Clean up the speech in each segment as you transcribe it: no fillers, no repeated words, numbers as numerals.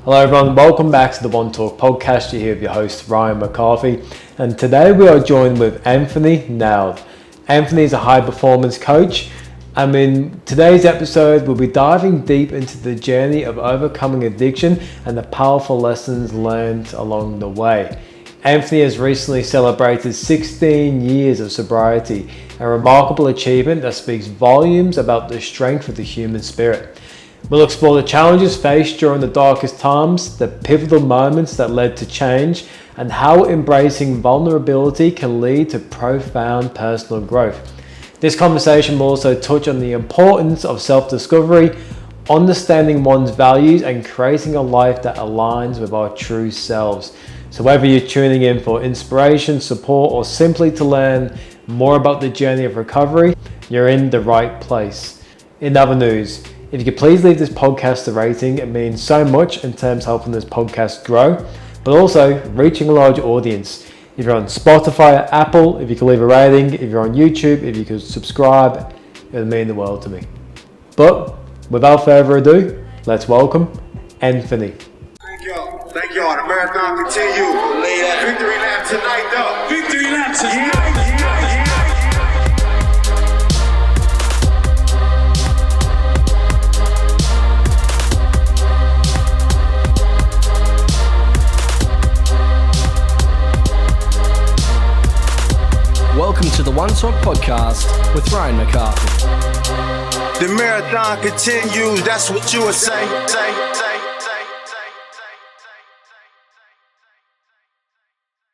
Hello everyone, welcome back to the OneTalk Podcast. You're here with your host Ryan McCarthy, and today we are joined with Anthony Noud. Anthony is a high performance coach, and in today's episode we'll be diving deep into the journey of overcoming addiction and the powerful lessons learned along the way. Anthony has recently celebrated 16 years of sobriety, a remarkable achievement that speaks volumes about the strength of the human spirit. We'll explore the challenges faced during the darkest times, the pivotal moments that led to change, and how embracing vulnerability can lead to profound personal growth. This conversation will also touch on the importance of self-discovery, understanding one's values, and creating a life that aligns with our true selves. So whether you're tuning in for inspiration, support, or simply to learn more about the journey of recovery, you're in the right place. In other news, if you could please leave this podcast a rating, it means so much in terms of helping this podcast grow, but also reaching a large audience. If you're on Spotify or Apple, if you could leave a rating. If you're on YouTube, if you could subscribe, it would mean the world to me. But without further ado, let's welcome Anthony. Thank y'all. The marathon continue. Victory lap tonight, though. Victory lap tonight. Welcome to the OneTalk Podcast with Ryan McCarthy. The marathon continues. That's what you would say.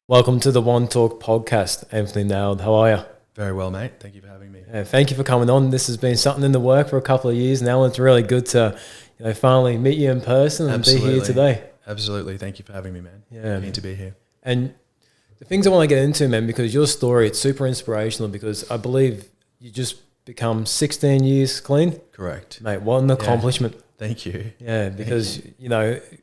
Welcome to the OneTalk Podcast, Anthony Noud. How are you? Very well, mate. Thank you for having me. Thank you for coming on. This has been something in the work for a couple of years now. It's really good to finally meet you in person and be here today. Absolutely. Thank you for having me, man. Yeah, keen to be here. And the things I want to get into, man, because your story, it's super inspirational, because I believe you just become 16 years clean. Correct. Mate, what an accomplishment. Thank you. Yeah, because,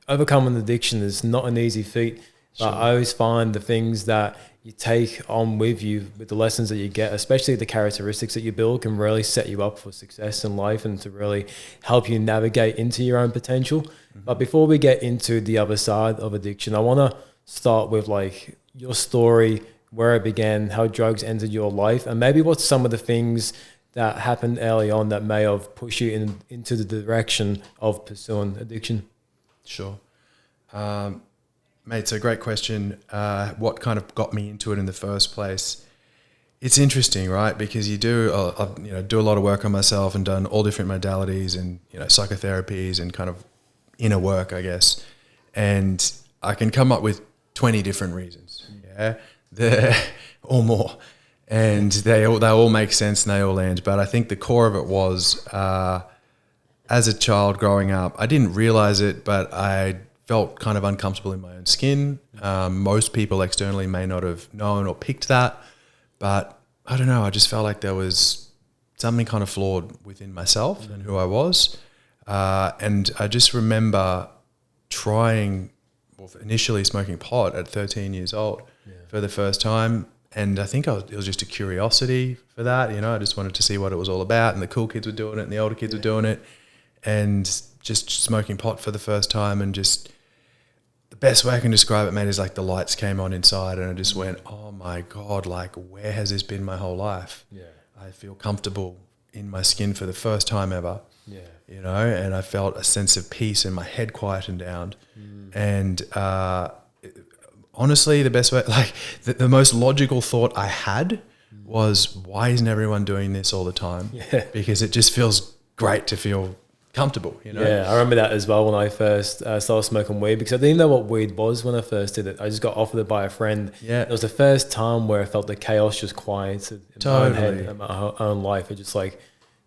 overcoming addiction is not an easy feat. But I always find the things that you take on with you, with the lessons that you get, especially the characteristics that you build, can really set you up for success in life and to really help you navigate into your own potential. Mm-hmm. But before we get into the other side of addiction, I want to start with your story, where it began, how drugs entered your life, and maybe what's some of the things that happened early on that may have pushed you into the direction of pursuing addiction. Sure. Mate, it's a great question. What kind of got me into it in the first place? It's interesting, right? Because you do a lot of work on myself and done all different modalities and, psychotherapies and kind of inner work, I guess. And I can come up with 20 different reasons, or more, and they all make sense and they all land. But I think the core of it was, as a child growing up, I didn't realize it, but I felt kind of uncomfortable in my own skin. Most people externally may not have known or picked that, but I don't know. I just felt like there was something kind of flawed within myself and who I was, and I just remember initially smoking pot at 13 years old for the first time. And I think it was just a curiosity for that. I just wanted to see what it was all about. And the cool kids were doing it and the older kids were doing it. And just smoking pot for the first time, and just the best way I can describe it, man, is like the lights came on inside and I just went, oh my God, where has this been my whole life? Yeah. I feel comfortable in my skin for the first time ever. Yeah. And I felt a sense of peace and my head quietened down. And honestly, the best way, the most logical thought I had was, why isn't everyone doing this all the time? Yeah. Because it just feels great to feel comfortable, Yeah, I remember that as well when I first started smoking weed, because I didn't even know what weed was when I first did it. I just got offered it by a friend. Yeah. It was the first time where I felt the chaos just quieted in my own head, in my own life. It just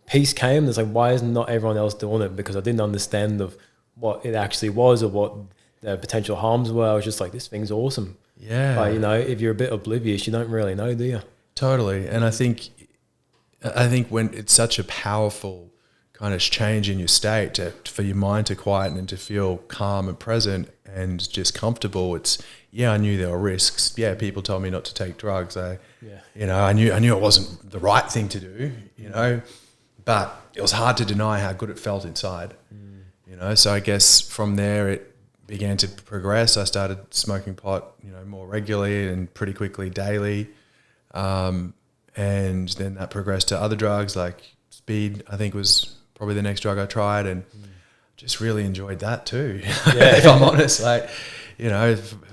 peace came. It's why is not everyone else doing it? Because I didn't understand of what it actually was or what the potential harms were. I was just this thing's awesome. Yeah. But, if you're a bit oblivious, you don't really know, do you? Totally. And I think when it's such a powerful kind of change in your state for your mind to quieten and to feel calm and present and just comfortable, I knew there were risks. Yeah, people told me not to take drugs. I knew it wasn't the right thing to do, but it was hard to deny how good it felt inside. So I guess from there began to progress. I started smoking pot, more regularly and pretty quickly daily. And then that progressed to other drugs like speed, I think was probably the next drug I tried, and just really enjoyed that too. Yeah. If I'm honest,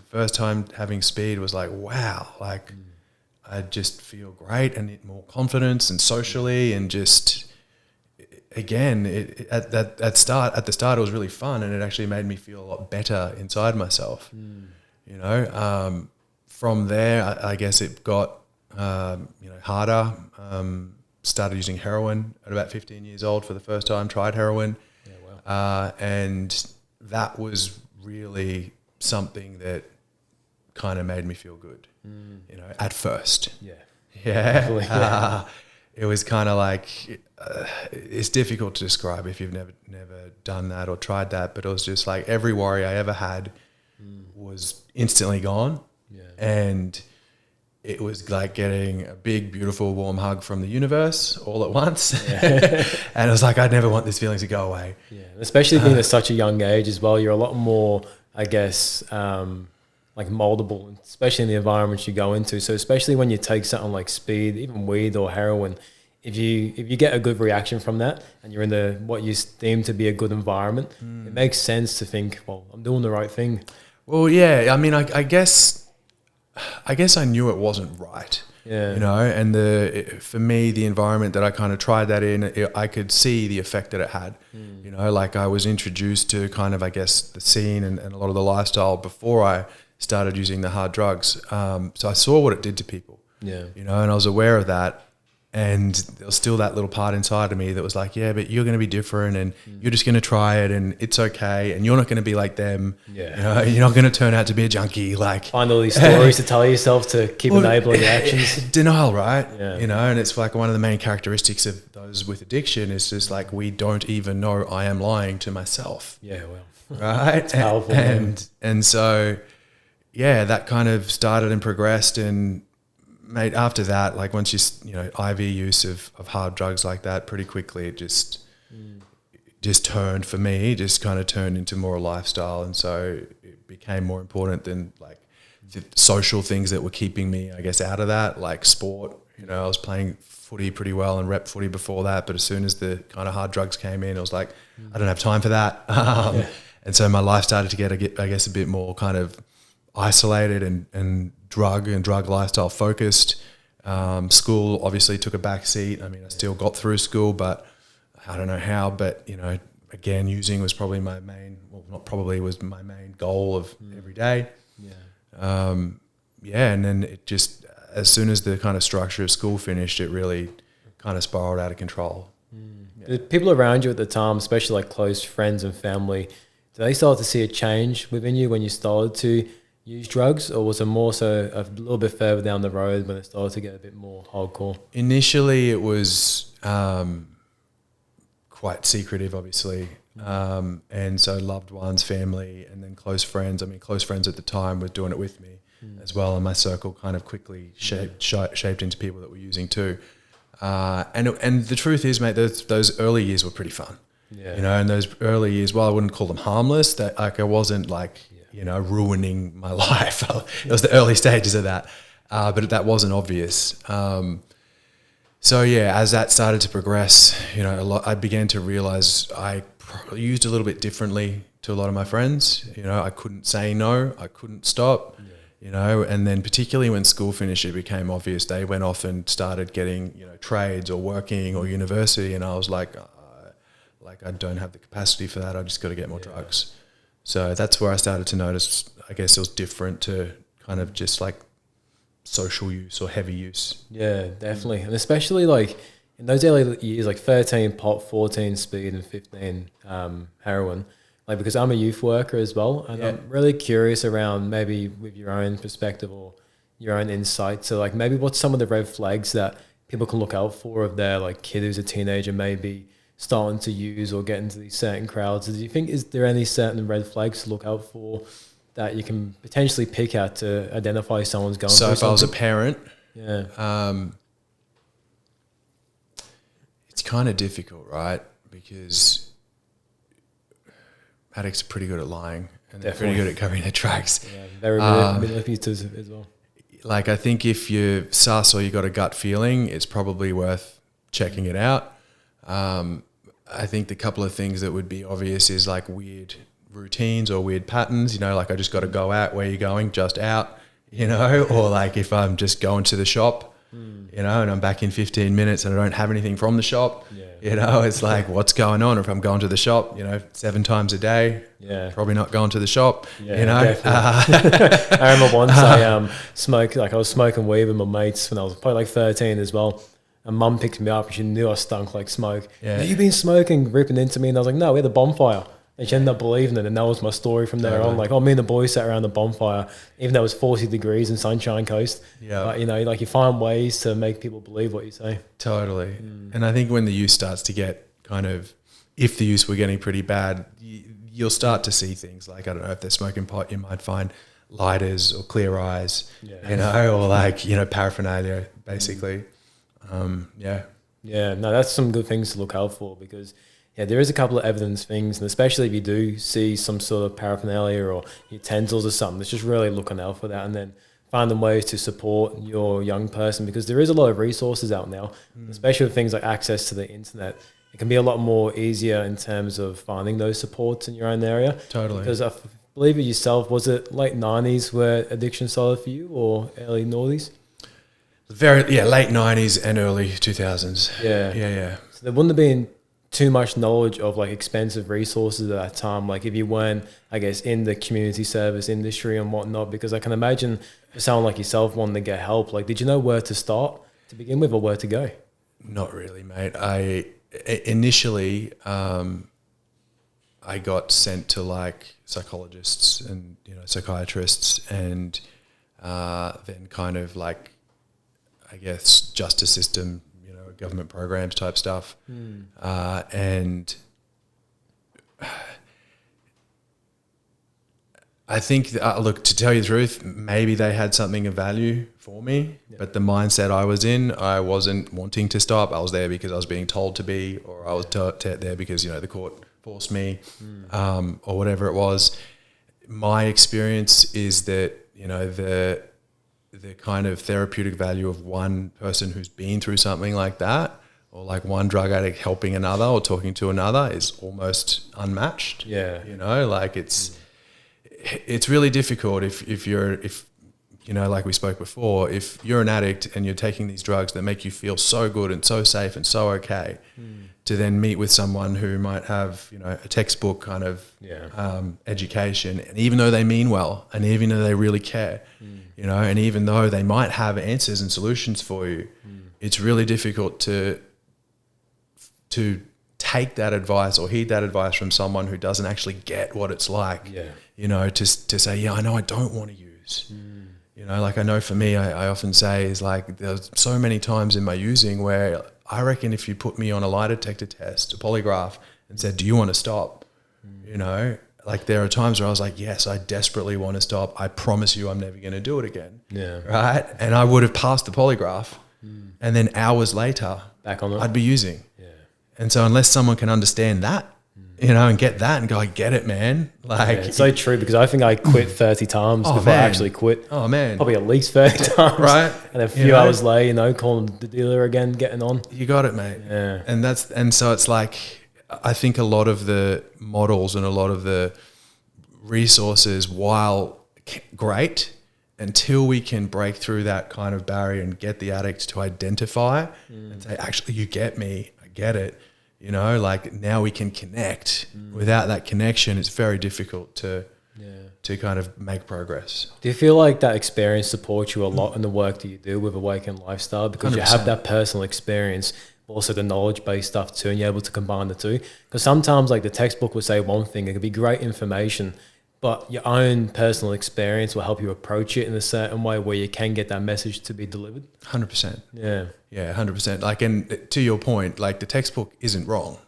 first time having speed was like, wow, I just feel great and more confidence and socially, and just, again, at the start it was really fun, and it actually made me feel a lot better inside myself. From there, I guess it got harder. Started using heroin at about 15 years old for the first time. Tried heroin, and that was really something that kind of made me feel good. At first, it was kind of like, it's difficult to describe if you've never done that or tried that, but it was just like every worry I ever had was instantly gone. And it was like getting a big, beautiful, warm hug from the universe all at once. And it was like, I'd never want this feeling to go away. Yeah, especially being at such a young age as well, you're a lot more, I guess, like moldable, especially in the environments you go into. So especially when you take something like speed, even weed or heroin, if you get a good reaction from that and you're in what you deem to be a good environment, it makes sense to think, well, I'm doing the right thing. Well, yeah, I mean, I guess I knew it wasn't right. And for me, the environment that I kind of tried that in, I could see the effect that it had. Like I was introduced to kind of, I guess, the scene and a lot of the lifestyle before I started using the hard drugs. So I saw what it did to people. And I was aware of that. And there was still that little part inside of me that was like, yeah, but you're going to be different, and you're just going to try it, and it's okay, and you're not going to be like them. You're not going to turn out to be a junkie. Like, find all these stories to tell yourself to keep enabling your actions. Denial, right? And it's like one of the main characteristics of those with addiction is just like, we don't even know I am lying to myself. Right? It's powerful. And so, that kind of started and progressed, and mate, after that, like once IV use of hard drugs like that, pretty quickly it just turned, for me, just kind of turned into more a lifestyle. And so it became more important than like the social things that were keeping me, I guess, out of that, like sport. I was playing footy pretty well and rep footy before that, but as soon as the kind of hard drugs came in, I was like, I don't have time for that. And so my life started to get, I guess, a bit more kind of isolated and drug lifestyle focused. School obviously took a back seat. I mean, I still got through school, but I don't know how, but again, using was probably my main, was my main goal of every day. And then it just, as soon as the kind of structure of school finished, it really kind of spiraled out of control. The people around you at the time, especially like close friends and family, did they start to see a change within you when you started to use drugs, or was it more so a little bit further down the road when it started to get a bit more hardcore? Initially, it was quite secretive, obviously. And so loved ones, family, and then close friends. I mean, close friends at the time were doing it with me as well, and my circle kind of quickly shaped into people that were using too. And the truth is, mate, those early years were pretty fun. And those early years, well, I wouldn't call them harmless. That like I wasn't like ruining my life. It was the early stages of that, but that wasn't obvious. So as that started to progress, I began to realize I used a little bit differently to a lot of my friends. I couldn't say no, I couldn't stop. And then particularly when school finished, it became obvious. They went off and started getting trades or working or university, and I was like I don't have the capacity for that. I just got to get more drugs. So that's where I started to notice, I guess it was different to kind of just like social use or heavy use. Yeah, definitely. And especially like in those early years, like 13 pot, 14 speed and 15 heroin, like because I'm a youth worker as well. And I'm really curious around maybe with your own perspective or your own insight. So like maybe what's some of the red flags that people can look out for if they're like kid who's a teenager maybe starting to use or get into these certain crowds? Do you think, is there any certain red flags to look out for that you can potentially pick out to identify someone's going through something? So if I was a parent, it's kind of difficult, right? Because addicts are pretty good at lying and they're pretty good at covering their tracks. Yeah, very manipulative as well. Like, I think if you're sus or you got a gut feeling, it's probably worth checking it out. I think the couple of things that would be obvious is like weird routines or weird patterns, like I just got to go out. Where you going? Just out, or like if I'm just going to the shop, and I'm back in 15 minutes and I don't have anything from the shop, it's like, what's going on? Or if I'm going to the shop, 7 times a day, probably not going to the shop, I remember once I was smoking weed with my mates when I was probably like 13 as well. And mum picked me up and she knew I stunk like smoke. Yeah. You've been smoking, ripping into me. And I was like, no, we had a bonfire. And she ended up believing it. And that was my story from there on. Like, me and the boys sat around the bonfire, even though it was 40 degrees in Sunshine Coast. Yeah. But, like you find ways to make people believe what you say. Totally. And I think when the use starts to get kind of, if the use were getting pretty bad, you'll start to see things like, I don't know, if they're smoking pot, you might find lighters or clear eyes, or like, paraphernalia, basically. No, that's some good things to look out for, because there is a couple of evidence things, and especially if you do see some sort of paraphernalia or utensils or something, it's just really looking out for that, and then finding ways to support your young person, because there is a lot of resources out now, especially with things like access to the internet. It can be a lot more easier in terms of finding those supports in your own area. Totally. Because I believe it yourself, was it late 90s where addiction started for you, or early noughties? Late 90s and early 2000s. Yeah. So there wouldn't have been too much knowledge of like expensive resources at that time, like if you weren't, I guess, in the community service industry and whatnot, because I can imagine for someone like yourself wanting to get help, like did you know where to start to begin with or where to go? Not really, mate. I initially I got sent to like psychologists and psychiatrists, and then kind of like, I guess, justice system, government programs type stuff. And I think, look, to tell you the truth, maybe they had something of value for me, but the mindset I was in, I wasn't wanting to stop. I was there because I was being told to be, or I was there because, the court forced me, or whatever it was. My experience is that, the kind of therapeutic value of one person who's been through something like that, or like one drug addict helping another or talking to another, is almost unmatched. Yeah. Like it's really difficult if you're like we spoke before, if you're an addict and you're taking these drugs that make you feel so good and so safe and so okay, to then meet with someone who might have, a textbook kind of education, and even though they mean well, and even though they really care, and even though they might have answers and solutions for you, it's really difficult to take that advice or heed that advice from someone who doesn't actually get what it's like, to say, I know I don't want to use, like I know for me, I often say is like, there's so many times in my using where I reckon if you put me on a lie detector test, a polygraph, and said, do you want to stop? Like there are times where I was like, yes, I desperately want to stop. I promise you I'm never going to do it again. Yeah. Right. And I would have passed the polygraph, and then hours later, back on it, I'd be using. Yeah. And so unless someone can understand that, and get that and go, I get it, man. Like it's so true, because I think I quit 30 times before I actually quit. Oh man. Probably at least 30 times. Right. And a few hours later, calling the dealer again, getting on. You got it, mate. Yeah. And so it's like, I think a lot of the models and a lot of the resources, while great, until we can break through that kind of barrier and get the addict to identify and say, actually, you get me, I get it. Like now we can connect. Without that connection, it's very difficult to kind of make progress. Do you feel like that experience supports you a lot in the work that you do with Awaken Lifestyle, because 100%. You have that personal experience, but also the knowledge-based stuff too, and you're able to combine the two? Because sometimes like the textbook will say one thing, it could be great information, but your own personal experience will help you approach it in a certain way where you can get that message to be delivered. 100%. Yeah. Yeah, 100%. Like, and to your point, like the textbook isn't wrong.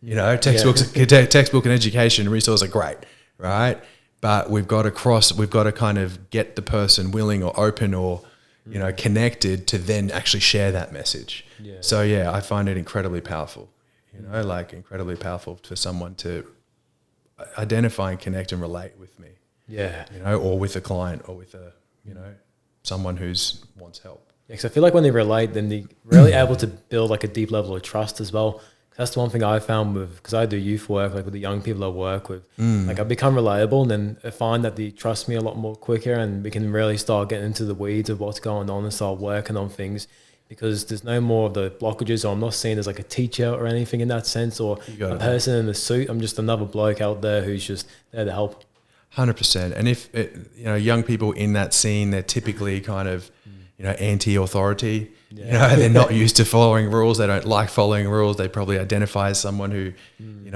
Textbook and education resources are great, right? But we've got to kind of get the person willing or open or, connected to then actually share that message. Yeah. So I find it incredibly powerful, like incredibly powerful for someone to identify and connect and relate with me. Yeah. You know, or with a client or with someone who's wants help. Yeah, because I feel like when they relate, then they're really able to build like a deep level of trust as well. That's the one thing I found because I do youth work, like with the young people I work with. Like I become relatable, and then I find that they trust me a lot more quicker, and we can really start getting into the weeds of what's going on and start working on things, because there's no more of the blockages, or I'm not seen as like a teacher or anything in that sense, or a person in a suit. I'm just another bloke out there who's just there to help. 100%. And if young people in that scene, they're typically kind of anti-authority. They're not used to following rules. They don't like following rules. They probably identify as someone who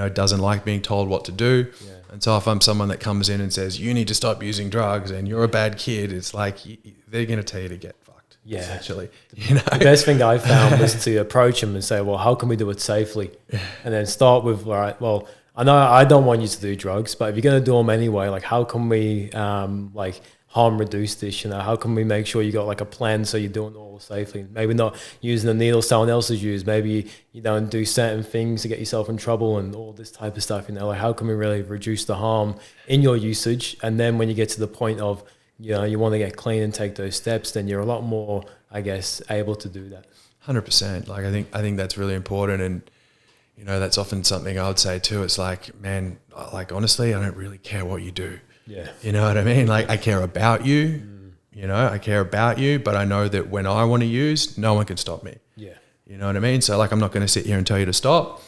doesn't like being told what to do. And so if I'm someone that comes in and says you need to stop using drugs and you're a bad kid, it's like they're going to tell you to get fucked. Essentially, the best thing that I found was to approach them and say, well, how can we do it safely? And then start with, all right, well, I know I don't want you to do drugs, but if you're going to do them anyway, like how can we harm reduce this? How can we make sure you got like a plan so you're doing it all safely? Maybe not using a needle someone else has used. Maybe you don't do certain things to get yourself in trouble and all this type of stuff. Like how can we really reduce the harm in your usage? And then when you get to the point of you want to get clean and take those steps, then you're a lot more, I guess, able to do that. 100%. Like I think that's really important, and that's often something I would say too. It's like, man, like honestly, I don't really care what you do. Yeah. You know what I mean? Like I care about you. I care about you, but I know that when I want to use, no one can stop me. Yeah. You know what I mean? So like I'm not going to sit here and tell you to stop.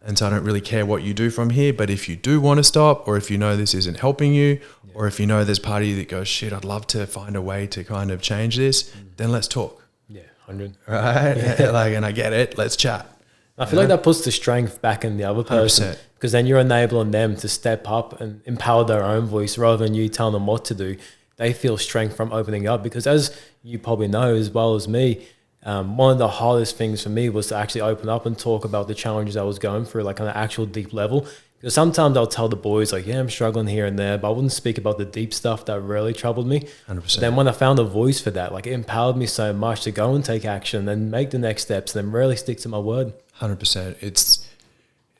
And so I don't really care what you do from here. But if you do want to stop, or if this isn't helping you, or if there's part of you that goes, shit, I'd love to find a way to kind of change this, then let's talk. Yeah, 100. Right? Yeah. And I get it. Let's chat. I feel like that puts the strength back in the other person, 100%. because then you're enabling them to step up and empower their own voice rather than you telling them what to do. They feel strength from opening up, because as you probably know as well as me, one of the hardest things for me was to actually open up and talk about the challenges I was going through, like on an actual deep level. Because sometimes I'll tell the boys like, yeah, I'm struggling here and there, but I wouldn't speak about the deep stuff that really troubled me. 100%. Then when I found a voice for that, like it empowered me so much to go and take action and make the next steps and then really stick to my word. 100%. It's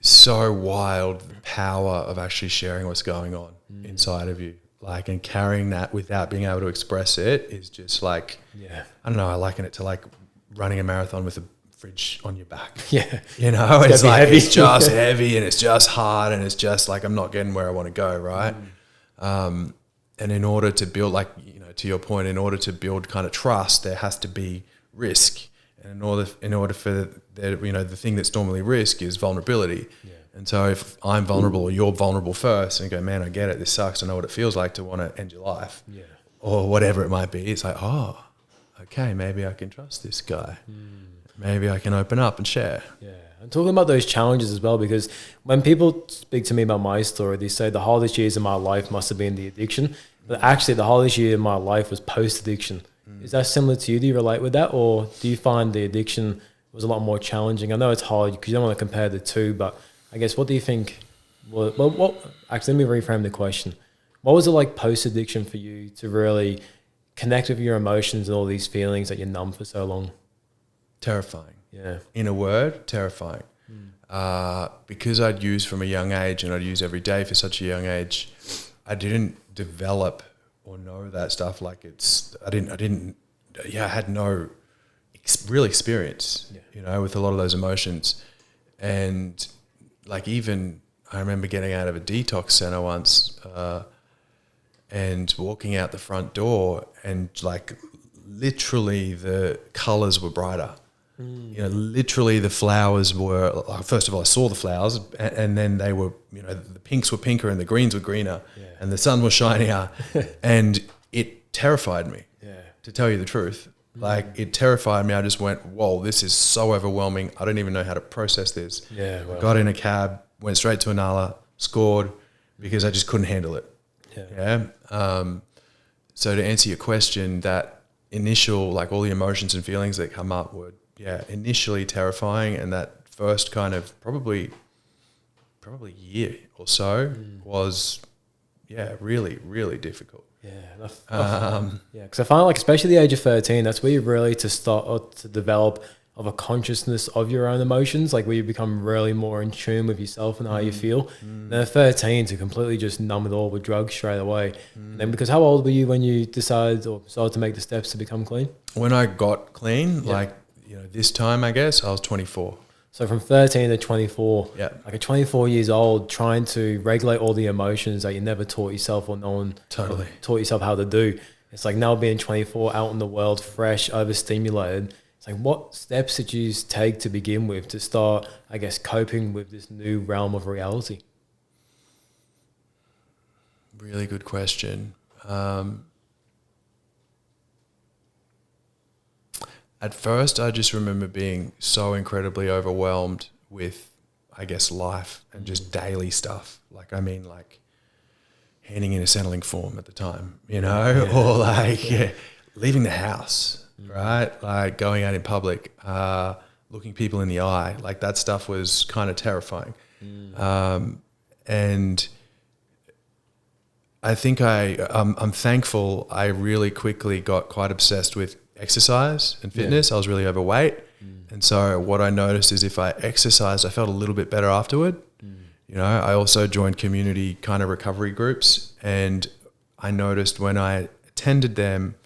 so wild, the power of actually sharing what's going on inside of you. Like, and carrying that without being able to express it is just like, I don't know, I liken it to like running a marathon with a fridge on your back. Yeah. It's like, heavy. It's just heavy and it's just hard and it's just like, I'm not getting where I want to go. Right. And in order to build, like, to your point, in order to build kind of trust, there has to be risk. And in order for there, the thing that's normally risk is vulnerability. Yeah. And so if I'm vulnerable or you're vulnerable first and you go, man, I get it, this sucks, I know what it feels like to want to end your life. Yeah. Or whatever it might be. It's like, oh, okay, maybe I can trust this guy. Maybe I can open up and share. Yeah. I'm talking about those challenges as well, because when people speak to me about my story, they say the hardest years of my life must have been the addiction. But actually the hardest year of my life was post-addiction. Is that similar to you? Do you relate with that? Or do you find the addiction was a lot more challenging? I know it's hard because you don't want to compare the two, but I guess what do you think? Actually, let me reframe the question. What was it like post-addiction for you to really connect with your emotions and all these feelings that you're numb for so long? Terrifying. Yeah. In a word, terrifying. Because I'd used from a young age and I'd use every day for such a young age, I didn't develop or know that stuff. Like I had no real experience, with a lot of those emotions. And like, even I remember getting out of a detox center once, and walking out the front door, and like literally the colors were brighter. Literally the flowers were, first of all, I saw the flowers, and then they were, the pinks were pinker and the greens were greener, and the sun was shinier, and it terrified me, to tell you the truth. Like, it terrified me. I just went, whoa, this is so overwhelming. I don't even know how to process this. Well. Got in a cab, went straight to Anala, scored, because I just couldn't handle it. So to answer your question, that initial, like, all the emotions and feelings that come up were, initially terrifying, and that first kind of probably year or so was, really, really difficult. Because I find, like, especially the age of 13, that's where you really to start to develop of a consciousness of your own emotions, like where you become really more in tune with yourself and how you feel. And then at 13 to completely just numb it all with drugs straight away. And then because how old were you when you decided to make the steps to become clean? When I got clean, like, you know, this time, I guess, I was 24. So from 13 to 24, Yeah. like at 24 years old, trying to regulate all the emotions that you never taught yourself or no one Totally. taught yourself how to do. It's like now being 24, out in the world, fresh, overstimulated. It's like, what steps did you take to begin with to start, I guess, coping with this new realm of reality? Really good question. At first, I just remember being so incredibly overwhelmed with, I guess, life and just daily stuff. Like, I mean, like handing in a settling form at the time, you know, or like leaving the house, right? Like going out in public, looking people in the eye, like that stuff was kind of terrifying. And I think I'm thankful I really quickly got quite obsessed with exercise and fitness. I was really overweight. And so what I noticed is if I exercised, I felt a little bit better afterward. You know, I also joined community kind of recovery groups, and I noticed when I attended them,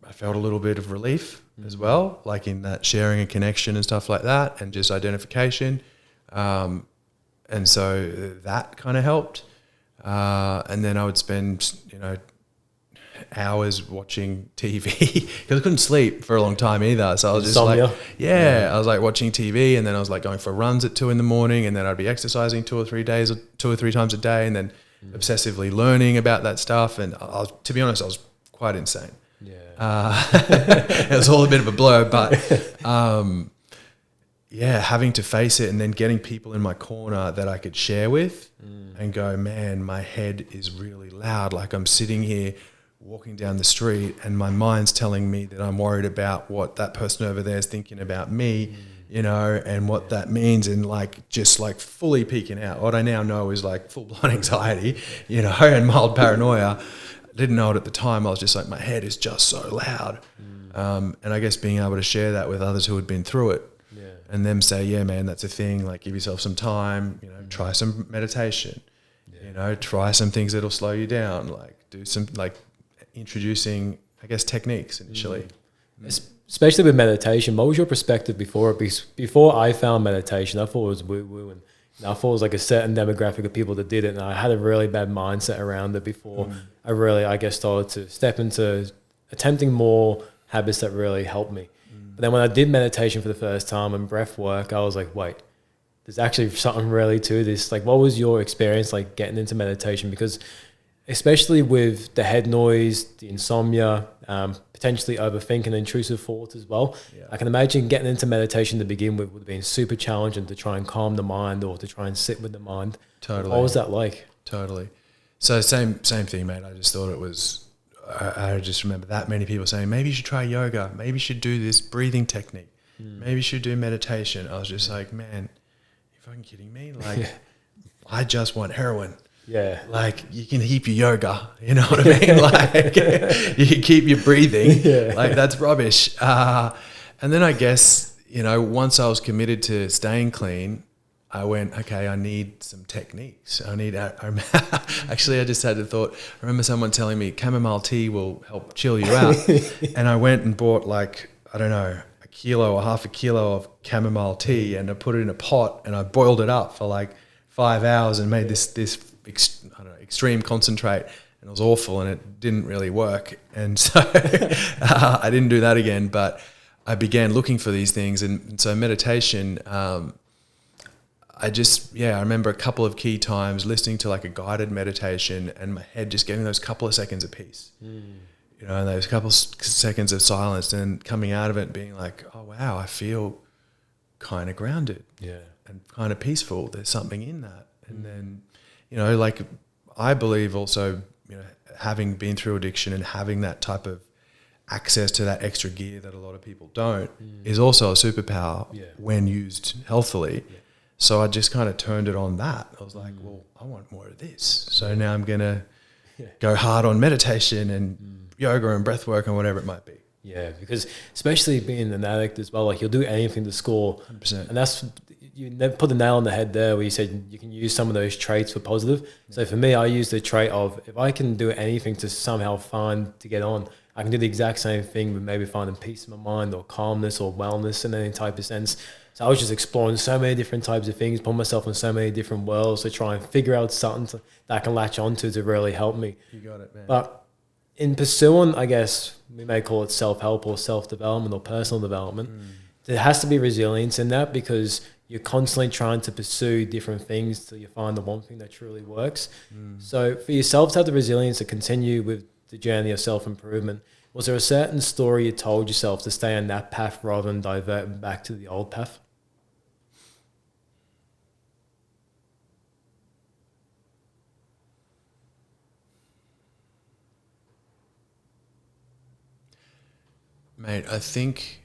I felt a little bit of relief as well, like in that sharing and connection and stuff like that, and just identification. And so that kind of helped. And then I would spend, you know, hours watching TV because I couldn't sleep for a long time either. So I was just Insomnia. like, I was like watching TV, and then I was like going for runs at 2 a.m, and then I'd be exercising 2 or 3 times a day, and then obsessively learning about that stuff. And to be honest, I was quite insane. It was all a bit of a blur, but having to face it and then getting people in my corner that I could share with and go, man, my head is really loud. Like I'm sitting here walking down the street and my mind's telling me that I'm worried about what that person over there is thinking about me, you know, and what that means, and like just like fully peeking out. What I now know is like full-blown anxiety, you know, and mild paranoia. I didn't know it at the time. I was just like, my head is just so loud. And I guess being able to share that with others who had been through it, and them say, yeah, man, that's a thing. Like give yourself some time, you know, try some meditation, you know, try some things that'll slow you down, like do some like introducing, I guess, techniques initially. Especially with meditation, what was your perspective before it? Because before I found meditation, I thought it was woo-woo, and I thought it was like a certain demographic of people that did it, and I had a really bad mindset around it before I really, I guess, started to step into attempting more habits that really helped me. But then when I did meditation for the first time and breath work, I was like, wait, there's actually something really to this. Like, what was your experience like getting into meditation? Because especially with the head noise, the insomnia, potentially overthinking, intrusive thoughts as well. I can imagine getting into meditation to begin with would have been super challenging to try and calm the mind or to try and sit with the mind. Totally. What was that like? Totally. So same thing, mate. I just thought it was, I just remember that many people saying, maybe you should try yoga. Maybe you should do this breathing technique. Maybe you should do meditation. I was just like, man, you fucking kidding me? Like, I just want heroin. Yeah. Like you can keep your yoga, you know what I mean? Like you can keep your breathing. Like that's rubbish. And then I guess, you know, once I was committed to staying clean, I went, okay, I need some techniques. Actually, I just had the thought, I remember someone telling me chamomile tea will help chill you out. And I went and bought like, I don't know, a kilo or half a kilo of chamomile tea, and I put it in a pot and I boiled it up for like 5 hours and made this extreme concentrate, and it was awful and it didn't really work. And so I didn't do that again, but I began looking for these things. And so meditation, I remember a couple of key times listening to like a guided meditation and my head just getting those couple of seconds of peace, you know, and those couple seconds of silence, and coming out of it and being like, oh wow, I feel kind of grounded and kind of peaceful. There's something in that. And then, you know, like I believe also, you know, having been through addiction and having that type of access to that extra gear that a lot of people don't is also a superpower when used healthily. So I just kind of turned it on that. I was like, well, I want more of this. So now I'm going to go hard on meditation and yoga and breath work and whatever it might be. Yeah, because especially being an addict as well, like you'll do anything to score. 100%. And that's, you put the nail on the head there where you said you can use some of those traits for positive. So for me, I use the trait of if I can do anything to somehow find to get on, I can do the exact same thing with maybe finding peace of my mind or calmness or wellness in any type of sense. So I was just exploring so many different types of things, put myself in so many different worlds to try and figure out something that I can latch onto to really help me. You got it, man. But in pursuing, I guess we may call it self-help or self-development or personal development, there has to be resilience in that because you're constantly trying to pursue different things till you find the one thing that truly works. So for yourself to have the resilience to continue with the journey of self-improvement, was there a certain story you told yourself to stay on that path rather than divert back to the old path? Mate, I think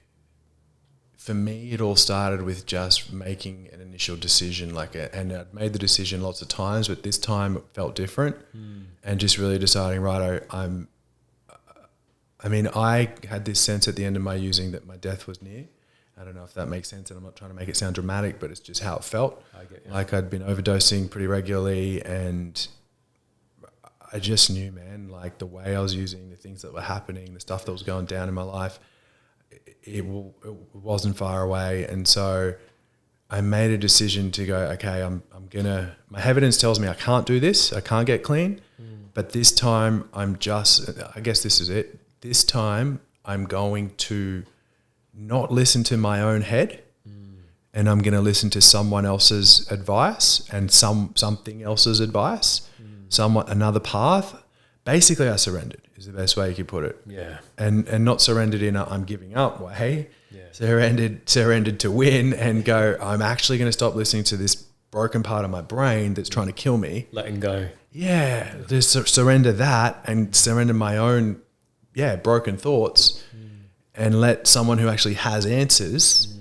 for me, it all started with just making an initial decision, and I'd made the decision lots of times, but this time it felt different, and just really deciding, right, I had this sense at the end of my using that my death was near. I don't know if that makes sense, and I'm not trying to make it sound dramatic, but it's just how it felt. I get you. Like I'd been overdosing pretty regularly, and I just knew, man, like the way I was using, the things that were happening, the stuff that was going down in my life, it wasn't far away. And so I made a decision to go, okay, my evidence tells me I can't do this. I can't get clean. But this time I guess this is it. This time I'm going to not listen to my own head, and I'm going to listen to someone else's advice and something else's advice, another path. Basically, I surrendered is the best way you could put it. Yeah. And not surrendered in a I'm giving up way. Yeah. Surrendered to win and go, I'm actually going to stop listening to this broken part of my brain that's trying to kill me. Letting go. Yeah. Just surrender that and surrender my own, broken thoughts and let someone who actually has answers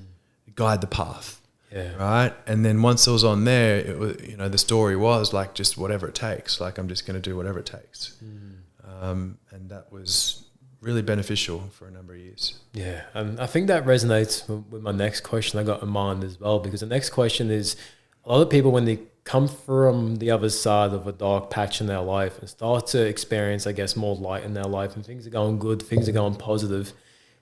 guide the path. Yeah. Right. And then once it was on there, it was, the story was like, just whatever it takes. Like, I'm just going to do whatever it takes. And that was really beneficial for a number of years. Yeah. And I think that resonates with my next question I got in mind as well, because the next question is a lot of people, when they come from the other side of a dark patch in their life and start to experience, I guess, more light in their life and things are going good, things are going positive,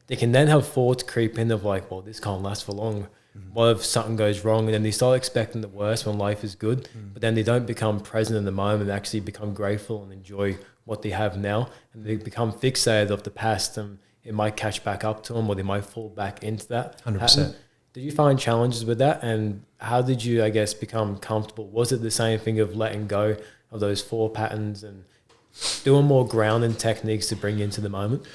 they can then have thoughts creep in of like, well, this can't last for long. What if something goes wrong? And then they start expecting the worst when life is good, but then they don't become present in the moment, actually become grateful and enjoy what they have now. And they become fixated of the past, and it might catch back up to them, or they might fall back into that 100%. pattern. Did you find challenges with that? And how did you, I guess, become comfortable? Was it the same thing of letting go of those 4 patterns and doing more grounding techniques to bring you into the moment?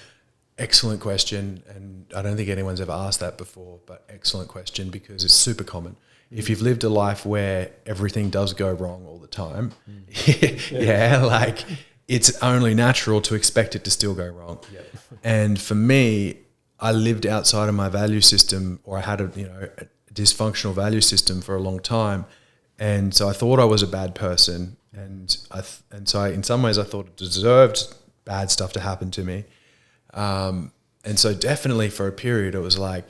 Excellent question. And I don't think anyone's ever asked that before, but excellent question, because it's super common. If you've lived a life where everything does go wrong all the time, like it's only natural to expect it to still go wrong. Yep. And for me, I lived outside of my value system, or I had a dysfunctional value system for a long time. And so I thought I was a bad person. And so in some ways I thought it deserved bad stuff to happen to me. And so definitely for a period, it was like,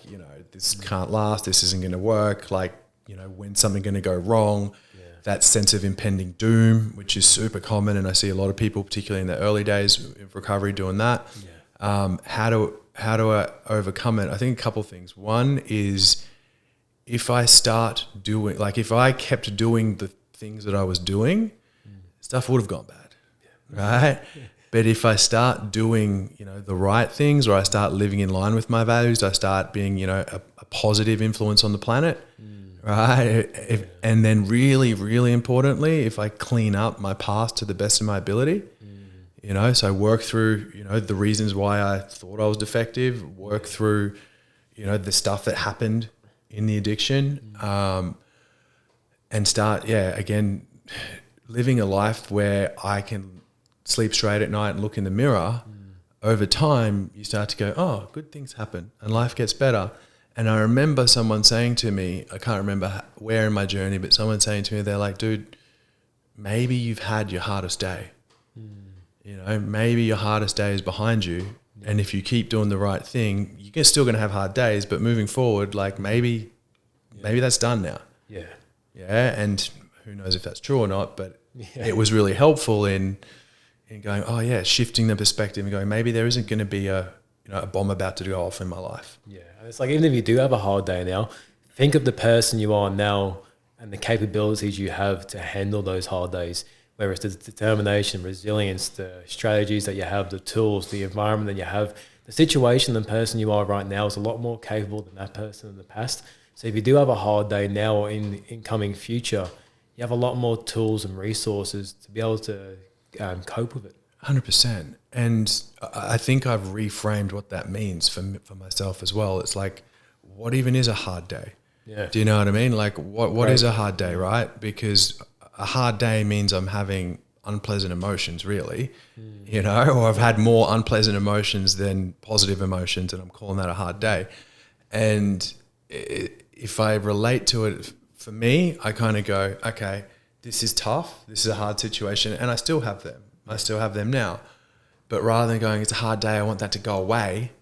this can't last. This isn't going to work. Like, when's something going to go wrong? Yeah. That sense of impending doom, which is super common. And I see a lot of people, particularly in the early days of recovery, doing that. Yeah. How do I overcome it? I think a couple of things. One is if I kept doing the things that I was doing, stuff would have gone bad. Yeah. Right? Yeah. But if I start doing, the right things, or I start living in line with my values, I start being, a positive influence on the planet, right? And then really, really importantly, if I clean up my past to the best of my ability, so I work through, the reasons why I thought I was defective, work through, the stuff that happened in the addiction, and start, again, living a life where I can sleep straight at night and look in the mirror. Over time, you start to go, oh, good things happen and life gets better. And I remember someone saying to me, I can't remember where in my journey, but someone saying to me, they're like, dude, maybe you've had your hardest day. Maybe your hardest day is behind you, And if you keep doing the right thing, you're still going to have hard days, but moving forward, like maybe that's done now. Yeah. Yeah. And who knows if that's true or not, but it was really helpful in going, oh yeah, shifting the perspective and going, maybe there isn't going to be a bomb about to go off in my life. Yeah. And it's like, even if you do have a hard day now, think of the person you are now and the capabilities you have to handle those hard days, whether it's the determination, resilience, the strategies that you have, the tools, the environment that you have. The situation and person you are right now is a lot more capable than that person in the past. So if you do have a hard day now or in incoming future, you have a lot more tools and resources to be able to cope with it. 100%. And I think I've reframed what that means for myself as well. It's like, what even is a hard day? Yeah. Do you know what I mean? Like what is a hard day, right? Because a hard day means I'm having unpleasant emotions, really, or I've had more unpleasant emotions than positive emotions, and I'm calling that a hard day. And if I relate to it, for me, I kind of go, okay, this is tough. This is a hard situation, and I still have them. I still have them now. But rather than going, it's a hard day, I want that to go away,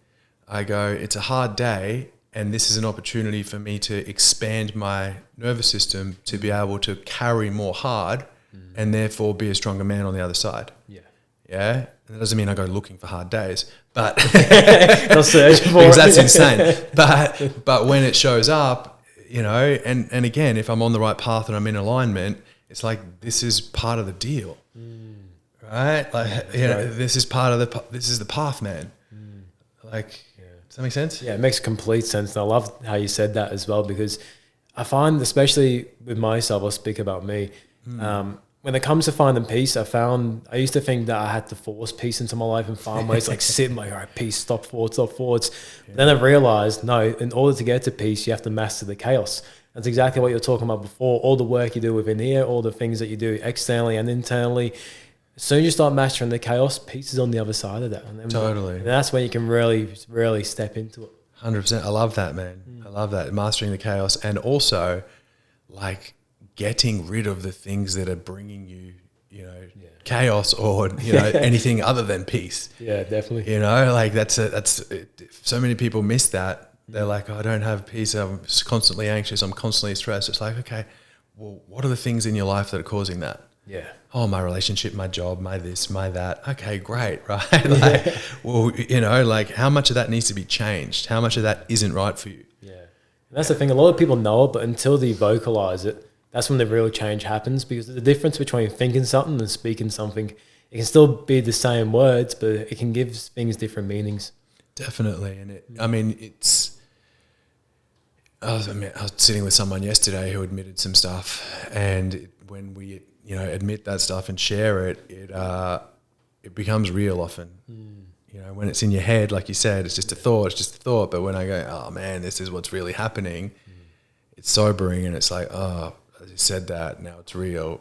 I go, it's a hard day, and this is an opportunity for me to expand my nervous system to be able to carry more hard and therefore be a stronger man on the other side. Yeah. Yeah. And that doesn't mean I go looking for hard days, but I'll search for because that's insane. But when it shows up, and again, if I'm on the right path and I'm in alignment, it's like, this is part of the deal, right? Like, this is part of this is the path, man. Like, does that make sense? Yeah, it makes complete sense. And I love how you said that as well, because I find, especially with myself, I'll speak about me, when it comes to finding peace, I used to think that I had to force peace into my life and find ways like sit like, all right, peace, stop thoughts. Yeah. Then I realized, no, in order to get to peace, you have to master the chaos. That's exactly what you were talking about before. All the work you do within here, all the things that you do externally and internally. As soon as you start mastering the chaos, peace is on the other side of that. And then totally. And that's when you can really, really step into it. 100%. I love that, man. I love that. Mastering the chaos, and also like getting rid of the things that are bringing you, chaos or, anything other than peace. Yeah, definitely. Like that's so many people miss that. They're like, oh, I don't have peace. I'm constantly anxious. I'm constantly stressed. It's like, okay, well, what are the things in your life that are causing that? Yeah. Oh, my relationship, my job, my this, my that. Okay, great, right? Like, well, like how much of that needs to be changed? How much of that isn't right for you? Yeah. And that's the thing. A lot of people know it, but until they vocalize it, that's when the real change happens, because the difference between thinking something and speaking something, it can still be the same words, but it can give things different meanings. Definitely. And I was sitting with someone yesterday who admitted some stuff, and when we admit that stuff and share it, it becomes real often. When it's in your head, like you said, it's just a thought. But when I go, oh man, this is what's really happening, it's sobering, and it's like, oh, I just said that, now it's real.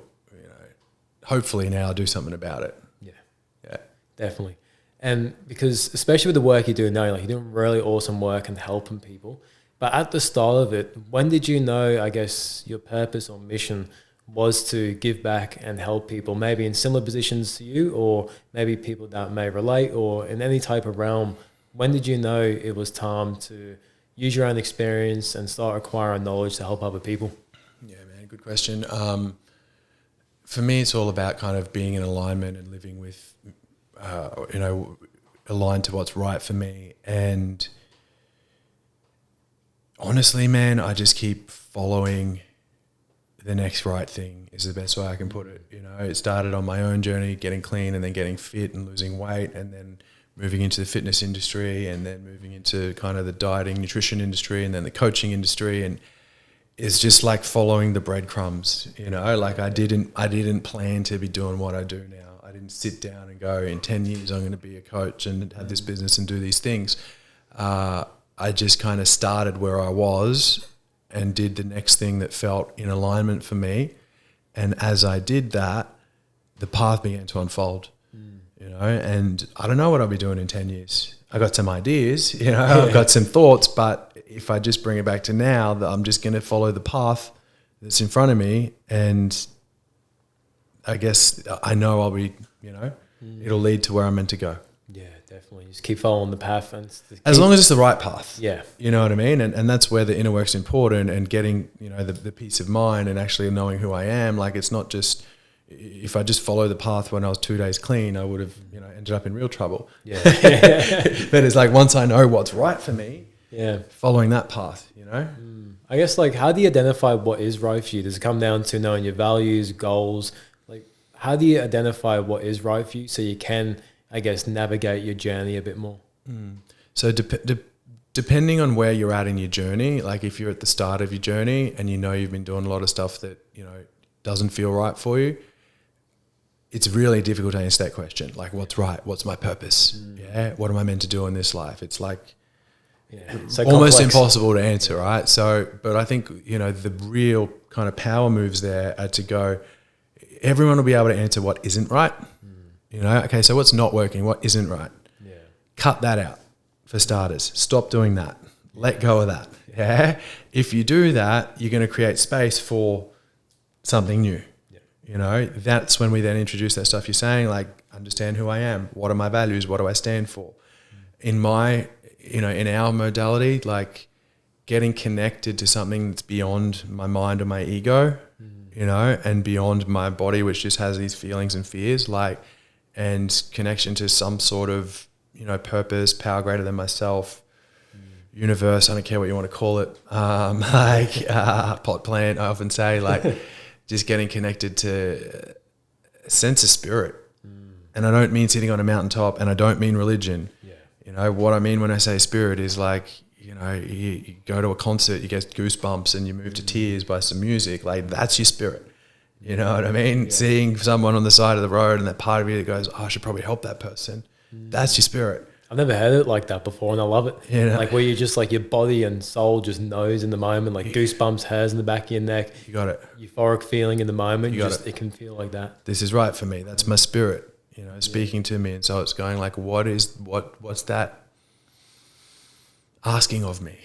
Hopefully now I'll do something about it. Yeah, definitely. And because especially with the work you do now, you're doing really awesome work and helping people. But at the start of it, when did you know, I guess, your purpose or mission was to give back and help people, maybe in similar positions to you, or maybe people that may relate, or in any type of realm? When did you know it was time to use your own experience and start acquiring knowledge to help other people? Yeah, man, good question. For me, it's all about kind of being in alignment and living with, aligned to what's right for me. And honestly, man, I just keep following the next right thing is the best way I can put it. It started on my own journey, getting clean and then getting fit and losing weight, and then moving into the fitness industry, and then moving into kind of the dieting, nutrition industry, and then the coaching industry. And it's just like following the breadcrumbs, like I didn't plan to be doing what I do now. I didn't sit down and go, in 10 years, I'm going to be a coach and have this business and do these things. I just kind of started where I was and did the next thing that felt in alignment for me. And as I did that, the path began to unfold, and I don't know what I'll be doing in 10 years. I got some ideas, I've got some thoughts, but if I just bring it back to now, that I'm just going to follow the path that's in front of me. And I guess I know I'll be, it'll lead to where I'm meant to go. Yeah, definitely. Just keep following the path. And as long as it's the right path. Yeah. You know what I mean? And that's where the inner work's important, and getting, you know, the peace of mind and actually knowing who I am. Like, it's not just, if I just follow the path when I was 2 days clean, I would have, you know, ended up in real trouble. Yeah. But it's like, once I know what's right for me, following that path, you know? I guess, like, how do you identify what is right for you? Does it come down to knowing your values, goals? Like, how do you identify what is right for you so you can, I guess, navigate your journey a bit more? So depending on where you're at in your journey, like if you're at the start of your journey and you know you've been doing a lot of stuff that, you know, doesn't feel right for you, it's really difficult to answer that question. Like, what's right? What's my purpose? Yeah. What am I meant to do in this life? It's like So almost complex. impossible to answer, right? So, but I think, you know, the real kind of power moves there are to go, everyone will be able to answer what isn't right. You know, okay, so what's not working? What isn't right? Yeah. Cut that out for starters. Stop doing that. Let go of that. Yeah. If you do that, you're going to create space for something new. You know, that's when we then introduce that stuff you're saying, like, understand who I am. What are my values? What do I stand for? In my, you know, in our modality, like, getting connected to something that's beyond my mind or my ego, you know, and beyond my body, which just has these feelings and fears, like, and connection to some sort of, you know, purpose, power greater than myself, universe, I don't care what you want to call it, pot plant, I often say, like, just getting connected to a sense of spirit. And I don't mean sitting on a mountaintop, and I don't mean religion. You know, what I mean when I say spirit is like, you know, you go to a concert, you get goosebumps and you move to tears by some music. Like, that's your spirit. You know what I mean? Seeing someone on the side of the road and that part of you that goes, oh, I should probably help that person. That's your spirit. I've never heard it like that before, and I love it. You know? Like, where you just, like, your body and soul just knows in the moment, like goosebumps, hairs in the back of your neck. You got it. Euphoric feeling in the moment. You got it can feel like that. This is right for me. That's my spirit, you know, speaking to me. And so it's going like, what's that asking of me?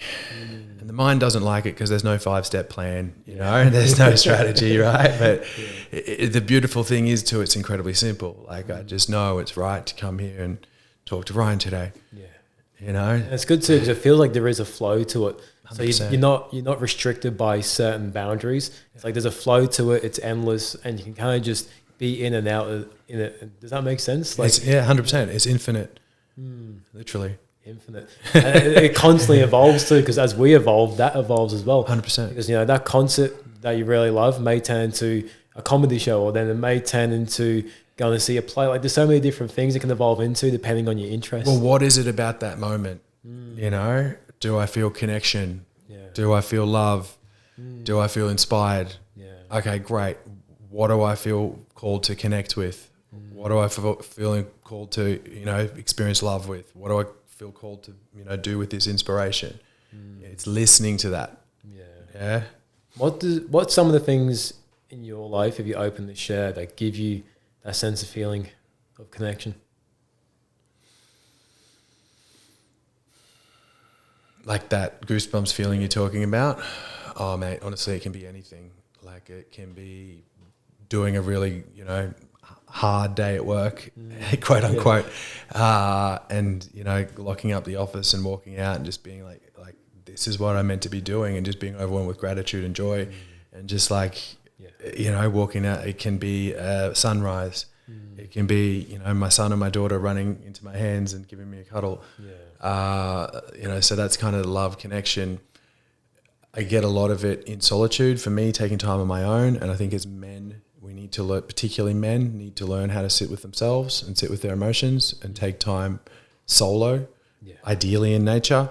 And the mind doesn't like it because there's no 5-step plan, you know, and there's no strategy, right? But the beautiful thing is too, it's incredibly simple. Like, I just know it's right to come here and talk to Ryan today. You know, and it's good too, because it feels like there is a flow to it. So 100%. you're not restricted by certain boundaries. It's like there's a flow to it. It's endless, and you can kind of just be in and out in it. Does that make sense? Like, it's, 100%. It's infinite, literally. Infinite. And it constantly evolves too, because as we evolve, that evolves as well. 100%. Because, you know, that concert that you really love may turn into a comedy show, or then it may turn into going to see a play. Like, there's so many different things it can evolve into depending on your interest. Well, what is it about that moment? You know, do I feel connection? Do I feel love? Do I feel inspired? Okay, great. What do I feel called to connect with? What do I feel called to, you know, experience love with? What do I feel called to, you know, do with this inspiration? It's listening to that. Yeah. What's some of the things in your life, if you open to share, that give you that sense of feeling of connection? Like that goosebumps feeling you're talking about? Oh, mate, honestly, it can be anything. Like, it can be doing a really, you know, hard day at work, quote unquote, and, you know, locking up the office and walking out and just being like, this is what I'm meant to be doing, and just being overwhelmed with gratitude and joy, and just like, you know, walking out. It can be sunrise. It can be, you know, my son and my daughter running into my hands and giving me a cuddle. You know, so that's kind of the love connection. I get a lot of it in solitude, for me, taking time on my own. And I think as men, we need to learn, particularly men, need to learn how to sit with themselves and sit with their emotions and take time solo, ideally in nature.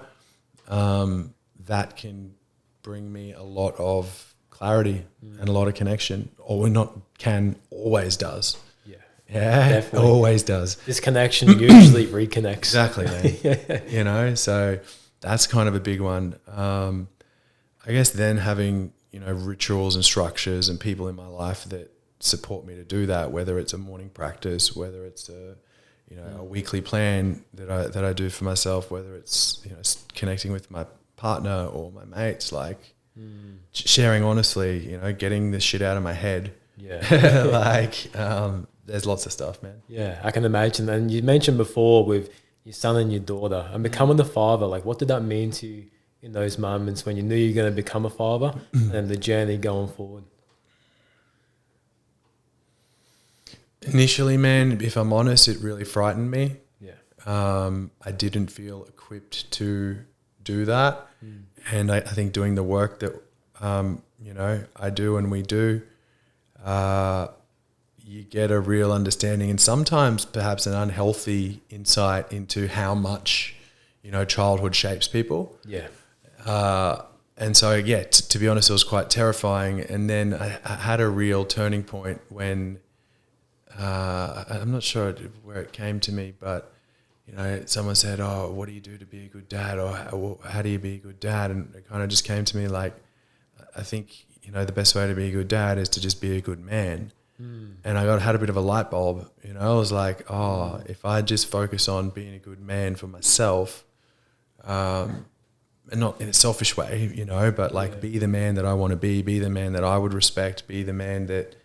That can bring me a lot of clarity and a lot of connection, or always does. Yeah, definitely. Always does. This connection usually reconnects. Exactly, man. You know, so that's kind of a big one. I guess then having, you know, rituals and structures and people in my life that support me to do that, whether it's a morning practice, whether it's a, you know, a weekly plan that I do for myself, whether it's, you know, connecting with my partner or my mates, like sharing honestly, you know, getting this shit out of my head. Like, there's lots of stuff, man. Yeah, I can imagine. And you mentioned before with your son and your daughter, and becoming the father, like what did that mean to you in those moments when you knew you're going to become a father and the journey going forward? Initially, man, if I'm honest, it really frightened me. Yeah. I didn't feel equipped to do that. And I think doing the work that, I do and we do, you get a real understanding and sometimes perhaps an unhealthy insight into how much, childhood shapes people. Yeah. And so, to be honest, it was quite terrifying. And then I had a real turning point when I'm not sure where it came to me, but, someone said, oh, what do you do to be a good dad? Or how do you be a good dad? And it kind of just came to me like, I think, the best way to be a good dad is to just be a good man. And I had a bit of a light bulb, I was like, oh, if I just focus on being a good man for myself, and not in a selfish way, but like be the man that I want to be the man that I would respect, be the man that,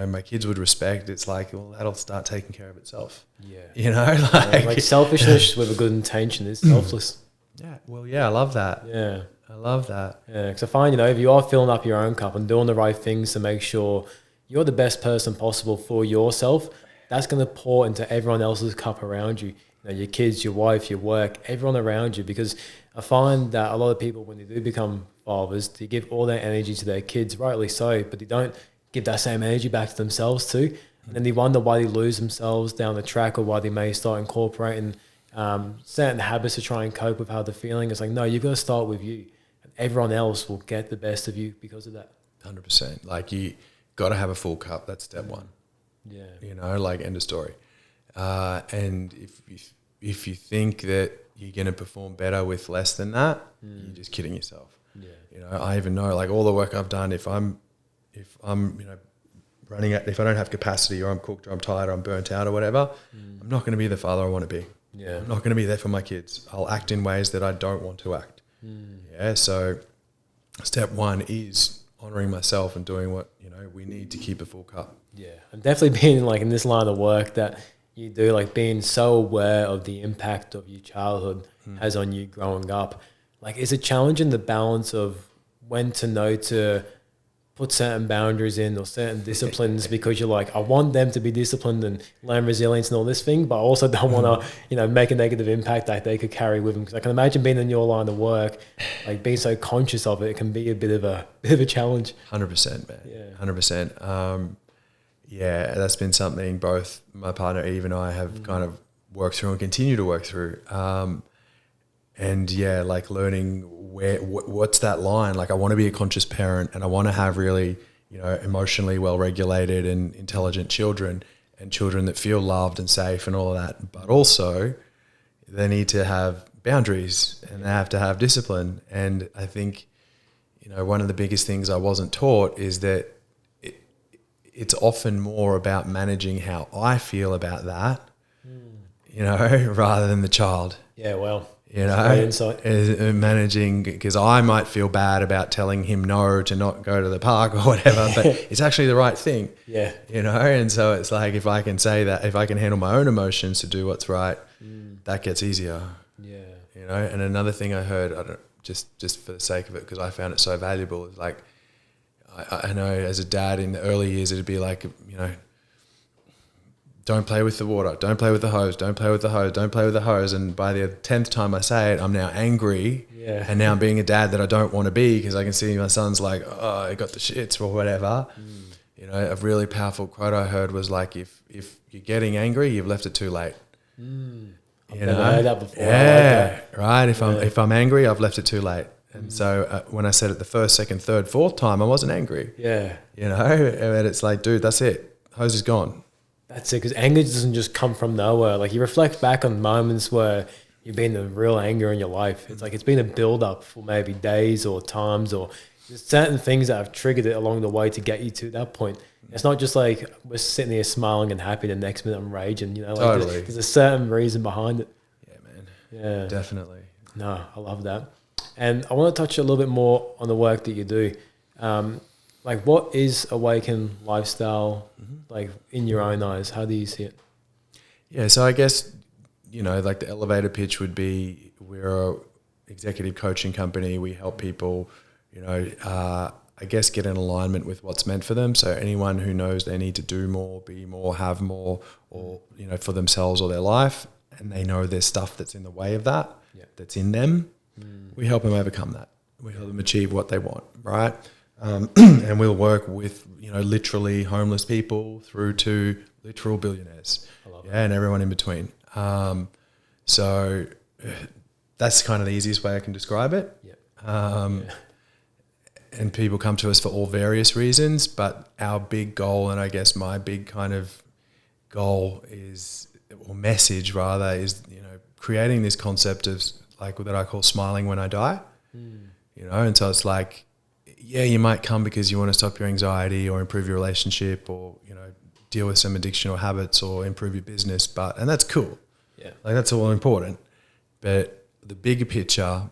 my kids would respect. It's like, well, that'll start taking care of itself. Yeah. Like selfishness with a good intention is selfless. Yeah. Well, yeah, I love that. Yeah. I love that. Yeah. Because I find, if you are filling up your own cup and doing the right things to make sure you're the best person possible for yourself, that's going to pour into everyone else's cup around you. Your kids, your wife, your work, everyone around you. Because I find that a lot of people, when they do become fathers, they give all their energy to their kids, rightly so, but they don't give that same energy back to themselves too. And then they wonder why they lose themselves down the track, or why they may start incorporating certain habits to try and cope with how they're feeling. It's like, no, you've got to start with you. And everyone else will get the best of you because of that. 100%. Like you got to have a full cup. That's step one. Yeah. End of story. And if you think that you're going to perform better with less than that, you're just kidding yourself. Yeah. I even know, like, all the work I've done, if I'm running out, if I don't have capacity, or I'm cooked, or I'm tired, or I'm burnt out, or whatever, I'm not going to be the father I want to be. Yeah. I'm not going to be there for my kids. I'll act in ways that I don't want to act. Yeah. So step one is honoring myself and doing what, we need to keep a full cup. Yeah. And definitely being like in this line of work that you do, like being so aware of the impact of your childhood has on you growing up. Like, is it challenging the balance of when to know to put certain boundaries in or certain disciplines, because you're like, I want them to be disciplined and learn resilience and all this thing, but I also don't want to, make a negative impact that they could carry with them. Because I can imagine being in your line of work, like being so conscious of it, it can be a bit of a challenge. 100%, man. Yeah. 100%. That's been something both my partner Eve and I have kind of worked through and continue to work through. Like learning what's that line. Like, I want to be a conscious parent, and I want to have really, emotionally well-regulated and intelligent children, and children that feel loved and safe and all of that. But also they need to have boundaries, and they have to have discipline. And I think, one of the biggest things I wasn't taught is that it's often more about managing how I feel about that, rather than the child. Yeah, well, managing, because I might feel bad about telling him no to not go to the park or whatever, but it's actually the right thing. Yeah. And so it's like, if I can say that, if I can handle my own emotions to do what's right, that gets easier. Yeah. And another thing I heard, just for the sake of it, because I found it so valuable, is like, I know as a dad in the early years, it'd be like, don't play with the water, don't play with the hose, don't play with the hose, don't play with the hose. And by the 10th time I say it, I'm now angry. Yeah. And now I'm being a dad that I don't want to be, because I can see my son's like, oh, I got the shits or whatever. A really powerful quote I heard was like, if you're getting angry, you've left it too late. I've never heard that before. Yeah, right. If I'm angry, I've left it too late. And so when I said it the first, second, third, fourth time, I wasn't angry. Yeah. And it's like, dude, that's it. Hose is gone. That's it, because anger doesn't just come from nowhere. Like, you reflect back on moments where you've been in real anger in your life. It's like it's been a build-up for maybe days or times, or there's certain things that have triggered it along the way to get you to that point. It's not just like we're sitting here smiling and happy, the next minute I'm raging. Totally. There's a certain reason behind it. Yeah, man. Yeah. Definitely. No, I love that. And I want to touch a little bit more on the work that you do. Like, what is Awaken Lifestyle, like, in your own eyes? How do you see it? Yeah, so I guess you know, like the elevator pitch would be, we're a executive coaching company. We help people, you know, I guess get in alignment with what's meant for them. So anyone who knows they need to do more, be more, have more, or, you know, for themselves or their life, and they know there's stuff that's in the way of that, that's in them, we help them overcome that. We help them achieve what they want, right? And we'll work with, you know, literally homeless people through to literal billionaires, and everyone in between. So that's kind of the easiest way I can describe it. And people come to us for all various reasons, but our big goal, and I guess my big kind of goal is, or message rather, is, you know, creating this concept of like that I call smiling when I die. You know, and so it's like, yeah, you might come because you want to stop your anxiety or improve your relationship or, you know, deal with some addiction or habits or improve your business, and that's cool. Like that's all important. But the bigger picture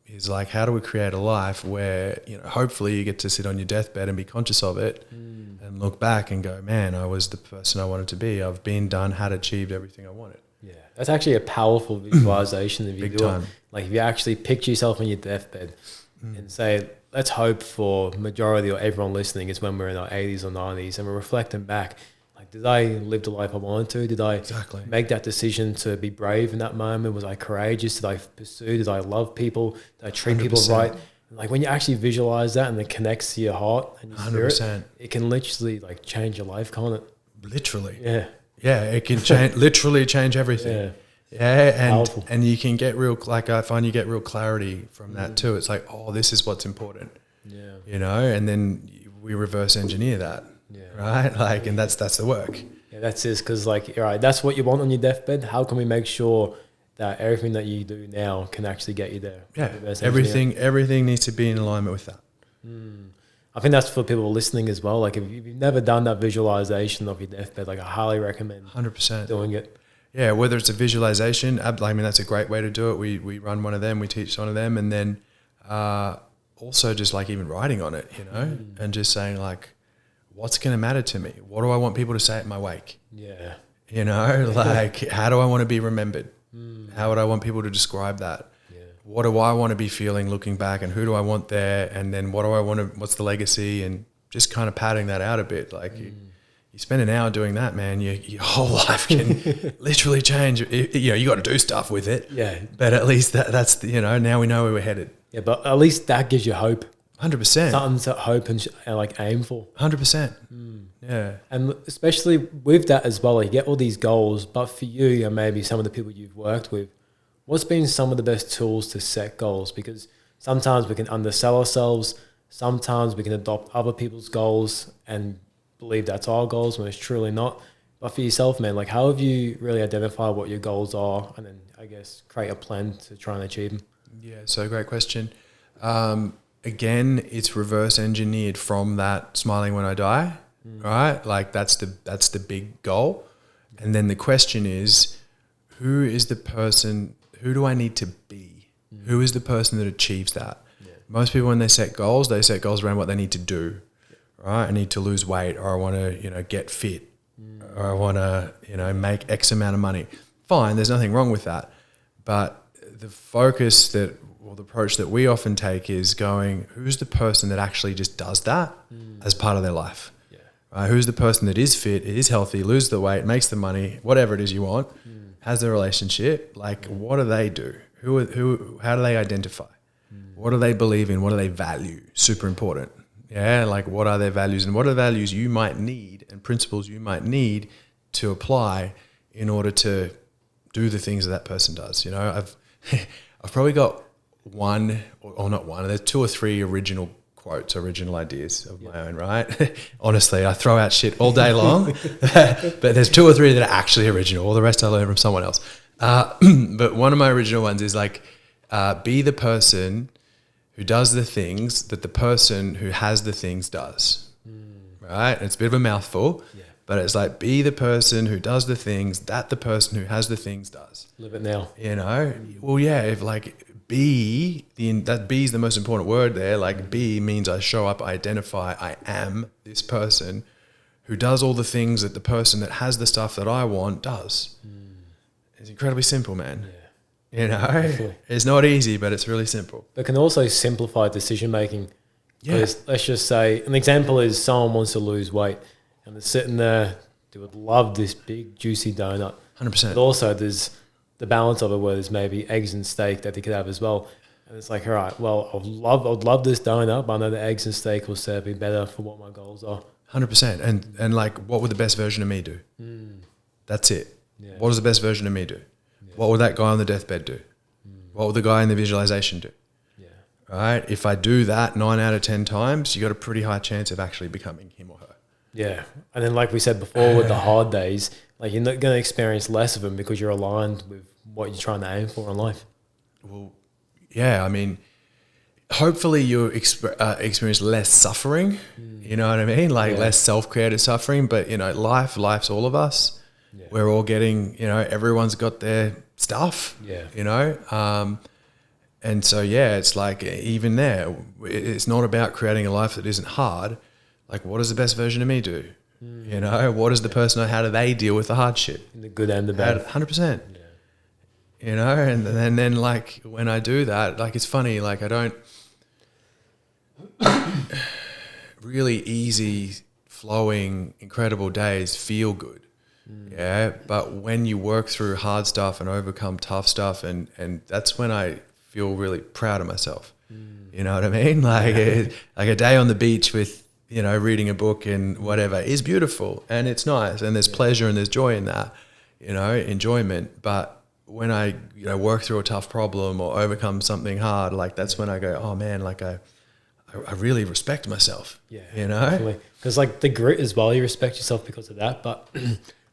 is like, how do we create a life where, you know, hopefully you get to sit on your deathbed and be conscious of it and look back and go, man, I was the person I wanted to be. I've been, done, had achieved everything I wanted. Yeah, that's actually a powerful visualization if you Big do time. it. Like if you actually picture yourself on your deathbed and say, let's hope for majority or everyone listening is when we're in our 80s or 90s and we're reflecting back. Like, did I live the life I wanted to? Did I make that decision to be brave in that moment? Was I courageous? Did I pursue? Did I love people? Did I treat 100%. people right? And like when you actually visualize that and it connects to your heart and your spirit, 100%. it can literally like change your life, can't it? Literally. Yeah. Yeah, it can change, literally change everything. And you can get real, like I find you get real clarity from that too. It's like, oh, this is what's important. You know, and then we reverse engineer that. Right? Like, and that's the work. Yeah, that's it. Because like, all right, that's what you want on your deathbed. How can we make sure that everything that you do now can actually get you there? Yeah, everything needs to be in alignment with that. I think that's for people listening as well. Like if you've never done that visualization of your deathbed, like I highly recommend 100% doing it. Yeah, whether it's a visualization, I mean, that's a great way to do it. We run one of them, we teach one of them, and then also just like even writing on it, you know, and just saying like, what's going to matter to me? What do I want people to say at my wake? Yeah. You know, like how do I want to be remembered? How would I want people to describe that? What do I want to be feeling looking back, and who do I want there? And then what do I want to, what's the legacy? And just kind of padding that out a bit. Like you spend an hour doing that, man, your whole life can literally change. You know, you got to do stuff with it. Yeah. But at least that's, you know, now we know where we're headed. Yeah, but at least that gives you hope. 100%. Something to hope and like aim for. 100%. Yeah. And especially with that as well, like you get all these goals, but for you and maybe some of the people you've worked with, what's been some of the best tools to set goals? Because sometimes we can undersell ourselves. Sometimes we can adopt other people's goals and believe that's our goals when it's truly not. But for yourself, man, like how have you really identified what your goals are and then I guess create a plan to try and achieve them? Yeah, so great question. Again, it's reverse engineered from that smiling when I die, right? Like that's the big goal. And then the question is, who is the person, who do I need to be? Who is the person that achieves that? Most people, when they set goals around what they need to do, right? I need to lose weight, or I want to, you know, get fit, or I want to, you know, make X amount of money. Fine, there's nothing wrong with that. But the focus that, or the approach that we often take is going, who's the person that actually just does that as part of their life? Right? Who's the person that is fit, is healthy, loses the weight, makes the money, whatever it is you want, has the relationship? Like, what do they do? How do they identify? What do they believe in? What do they value? Super important. Yeah, like what are their values, and what are the values you might need and principles you might need to apply in order to do the things that person does. You know, I've probably got one or not one, there's two or three original quotes, original ideas of my own, right? Honestly, I throw out shit all day long, but there's two or three that are actually original. All the rest I learned from someone else. But one of my original ones is like, be the person who does the things that the person who has the things does, right? And it's a bit of a mouthful, but it's like, be the person who does the things that the person who has the things does. Live it now. You know? Well, yeah, if like be, that be is the most important word there. Like be means I show up, I identify, I am this person who does all the things that the person that has the stuff that I want does. is incredibly simple, man. Yeah. You know, Definitely. it's not easy, but it's really simple. But can also simplify decision making. Yeah. Because let's just say an example is someone wants to lose weight and they're sitting there, they would love this big juicy donut. 100%. But also there's the balance of it where there's maybe eggs and steak that they could have as well. And it's like, all right, well, I'd love this donut, but I know the eggs and steak will serve me better for what my goals are. 100%. And like, what would the best version of me do? That's it. Yeah. What does the best version of me do? What would that guy on the deathbed do? What would the guy in the visualization do? Yeah. Right? If I do that 9 out of 10 times, you got a pretty high chance of actually becoming him or her. Yeah. And then like we said before with the hard days, like you're not going to experience less of them because you're aligned with what you're trying to aim for in life. Well, yeah, I mean, hopefully you experience less suffering, you know what I mean? Like less self-created suffering, but you know, life's all of us. Yeah. We're all getting, you know, everyone's got their stuff, you know? And so, yeah, it's like even there, it's not about creating a life that isn't hard. Like, what does the best version of me do? You know, what is the person, how do they deal with the hardship? In the good and the bad. 100%. You know, and then like when I do that, like it's funny, like I don't really easy flowing, incredible days feel good. Yeah. But when you work through hard stuff and overcome tough stuff and that's when I feel really proud of myself. You know what I mean? Like like a day on the beach with, you know, reading a book and whatever is beautiful and it's nice and there's pleasure and there's joy in that, you know, enjoyment. But when I, you know, work through a tough problem or overcome something hard, like that's when I go, oh man, like I really respect myself. Yeah, you know, because like the grit as well, you respect yourself because of that. But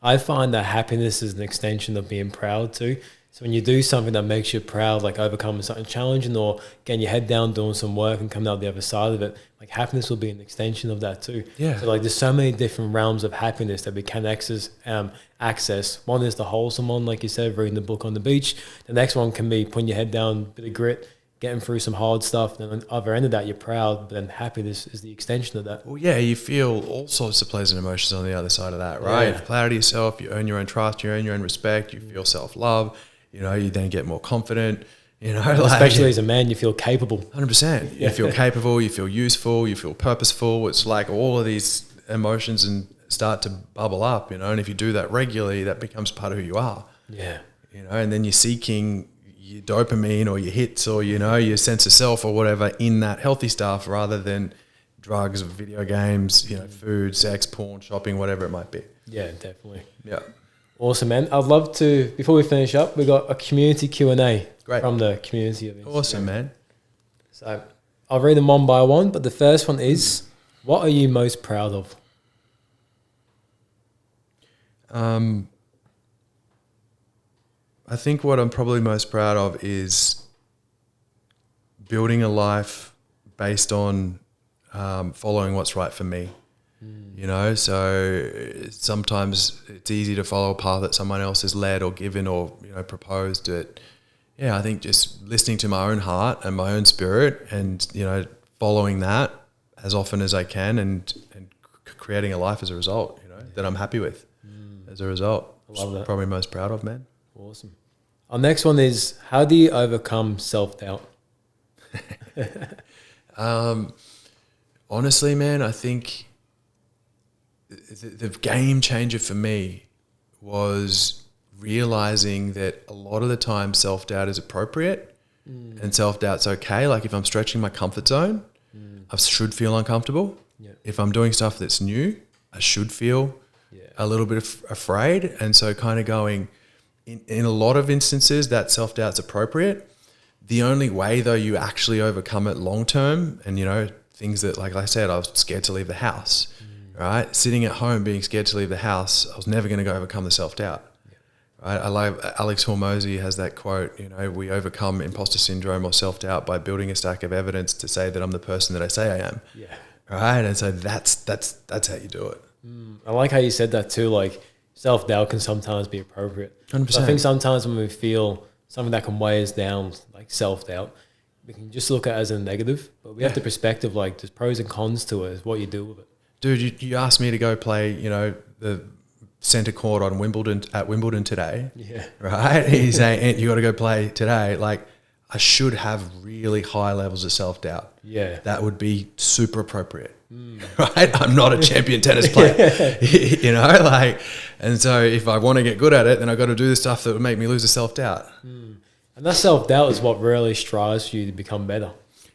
I find that happiness is an extension of being proud too. So when you do something that makes you proud, like overcoming something challenging or getting your head down, doing some work and coming out the other side of it, like happiness will be an extension of that too. Yeah. So like there's so many different realms of happiness that we can access. One is the wholesome one, like you said, reading the book on the beach. The next one can be putting your head down, bit of grit, getting through some hard stuff. And on the other end of that, you're proud, but then happiness is the extension of that. Well, yeah, you feel all sorts of pleasant emotions on the other side of that, right? Yeah. You're proud of yourself, you earn your own trust, you earn your own respect, you feel self-love, you know, you then get more confident, you know. Especially as a man, you feel capable. 100%. You feel capable, you feel useful, you feel purposeful. It's like all of these emotions and start to bubble up, you know, and if you do that regularly, that becomes part of who you are. Yeah. You know, and then you're seeking your dopamine or your hits or, you know, your sense of self or whatever in that healthy stuff rather than drugs, video games, you know, food, sex, porn, shopping, whatever it might be. Yeah, definitely. Yeah. Awesome, man. I'd love to, before we finish up, we got a community Q&A from the community of Instagram. Awesome, man. So I'll read them one by one, but the first one is, what are you most proud of? I think what I'm probably most proud of is building a life based on following what's right for me. You know, so sometimes it's easy to follow a path that someone else has led or given or, you know, proposed it. Yeah, I think just listening to my own heart and my own spirit and, you know, following that as often as I can and creating a life as a result, you know, that I'm happy with as a result. I love that. Probably most proud of, man. Awesome. Our next one is, how do you overcome self-doubt? Honestly, man, I think the game changer for me was realizing that a lot of the time self-doubt is appropriate and self-doubt's okay. Like if I'm stretching my comfort zone, I should feel uncomfortable. Yeah. If I'm doing stuff that's new, I should feel a little bit afraid. And so kind of going, in a lot of instances, that self-doubt's appropriate. The only way though you actually overcome it long-term and, you know, things that, like I said, I was scared to leave the house. Right, sitting at home being scared to leave the house, I was never going to go overcome the self-doubt. Right, I love Alex Hormozy has that quote. You know, we overcome imposter syndrome or self-doubt by building a stack of evidence to say that I'm the person that I say I am. Yeah. Right, and so that's how you do it. I like how you said that too. Like self-doubt can sometimes be appropriate. 100%. So I think sometimes when we feel something that can weigh us down, like self-doubt, we can just look at it as a negative. But we have the perspective, like there's pros and cons to it. Is what you do with it. Dude, you asked me to go play, you know, the center court at Wimbledon today, Yeah. right? He's saying, you got to go play today. Like, I should have really high levels of self-doubt. Yeah. That would be super appropriate, right? I'm not a champion tennis player, you know, like, and so if I want to get good at it, then I've got to do the stuff that would make me lose the self-doubt. And that self-doubt is what really strives for you to become better.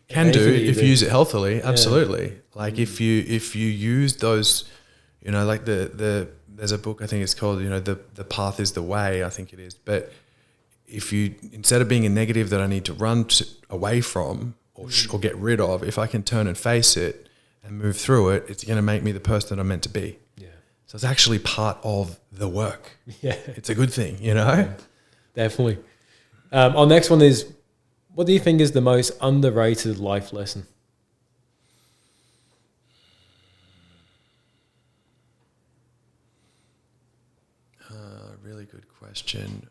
Can do if you use it healthily, absolutely. Like if you use those, you know, like there's a book, I think it's called, you know, the path is the way, I think it is. But if you, instead of being a negative that I need to run away from or get rid of, if I can turn and face it and move through it, it's going to make me the person that I'm meant to be. Yeah. So it's actually part of the work. Yeah. It's a good thing, you know? Yeah, definitely. Our next one is, what do you think is the most underrated life lesson? Really good question.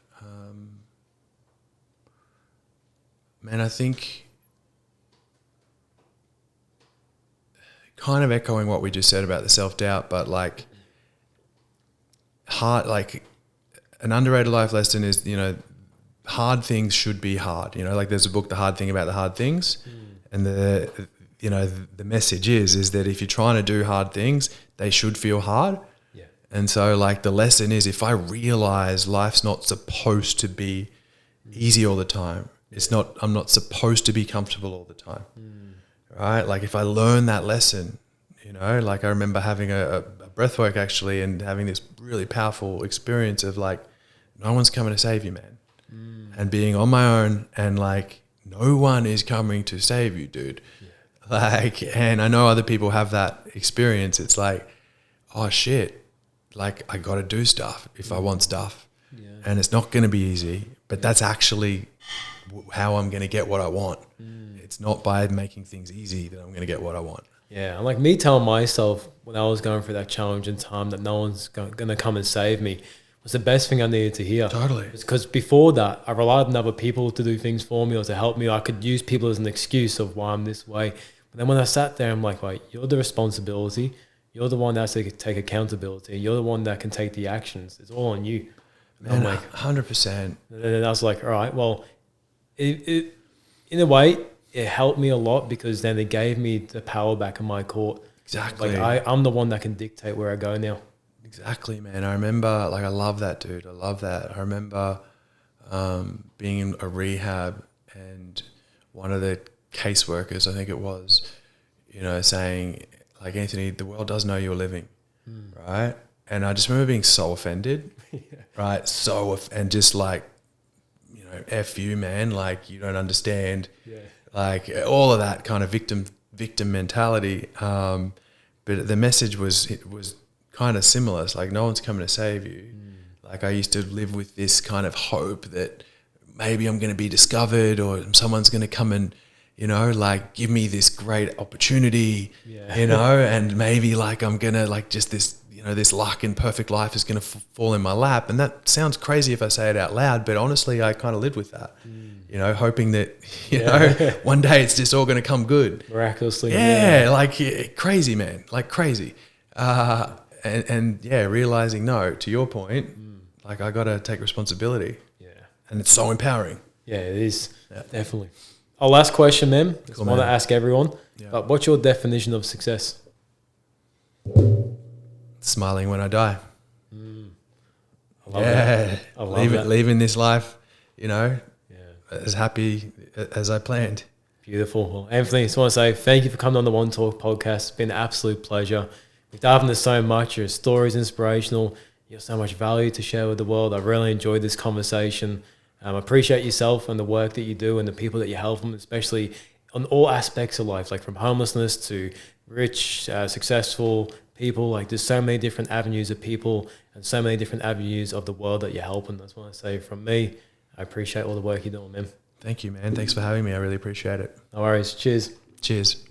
Man, I think kind of echoing what we just said about the self-doubt, but like an underrated life lesson is, you know, hard things should be hard. You know, like there's a book, The Hard Thing About the Hard Things. And the message is that if you're trying to do hard things, they should feel hard. Yeah. And so like the lesson is, if I realize life's not supposed to be easy all the time, I'm not supposed to be comfortable all the time. Right? Like if I learn that lesson, you know, like I remember having a breath work actually and having this really powerful experience of like, no one's coming to save you, man. And being on my own and like, no one is coming to save you, dude. Yeah. Like, and I know other people have that experience. It's like, oh shit, like I got to do stuff if I want stuff. Yeah. And it's not going to be easy, but that's actually how I'm going to get what I want. It's not by making things easy that I'm going to get what I want. Yeah, and like me telling myself when I was going through that challenging time that no one's going to come and save me was the best thing I needed to hear. Totally. Because before that, I relied on other people to do things for me or to help me. I could use people as an excuse of why I'm this way. But then when I sat there, I'm like, wait, you're the responsibility. You're the one that has to take accountability. You're the one that can take the actions. It's all on you. And Man, I'm like, 100%. And then I was like, all right, well, it in a way, it helped me a lot because then it gave me the power back in my court. Exactly. Like I'm the one that can dictate where I go now. Exactly, man. I remember, like, I love that, dude. I love that. I remember being in a rehab and one of the caseworkers, I think it was, you know, saying, like, Anthony, the world does know you're living, right? And I just remember being so offended, right? And just like, you know, F you, man. Like, you don't understand. Yeah. Like, all of that kind of victim mentality. But the message was kind of similar. It's like, no one's coming to save you. Like, I used to live with this kind of hope that maybe I'm going to be discovered or someone's going to come and, you know, like give me this great opportunity, you know, and maybe like I'm going to like just this, you know, this luck and perfect life is going to fall in my lap. And that sounds crazy if I say it out loud, but honestly, I kind of lived with that, you know, hoping that, you know, one day it's just all going to come good. Miraculously. Yeah, like crazy, man, like crazy. And realizing, no, to your point, like I got to take responsibility. Yeah. And it's so empowering. Yeah, it is. Yeah. Definitely. Our last question, man. I want to ask everyone, but what's your definition of success? Smiling when I die. I love that. I love that. Leaving this life, you know, as happy as I planned. Beautiful. Well, Anthony, I just want to say thank you for coming on the OneTalk podcast. It's been an absolute pleasure. We've dived into so much. Your story is inspirational. You have so much value to share with the world. I really enjoyed this conversation. I appreciate yourself and the work that you do and the people that you help them, especially on all aspects of life, like from homelessness to rich, successful people. Like there's so many different avenues of people and so many different avenues of the world that you're helping. That's what I say from me. I appreciate all the work you're doing, man. Thank you, man. Thanks for having me. I really appreciate it. No worries. Cheers. Cheers.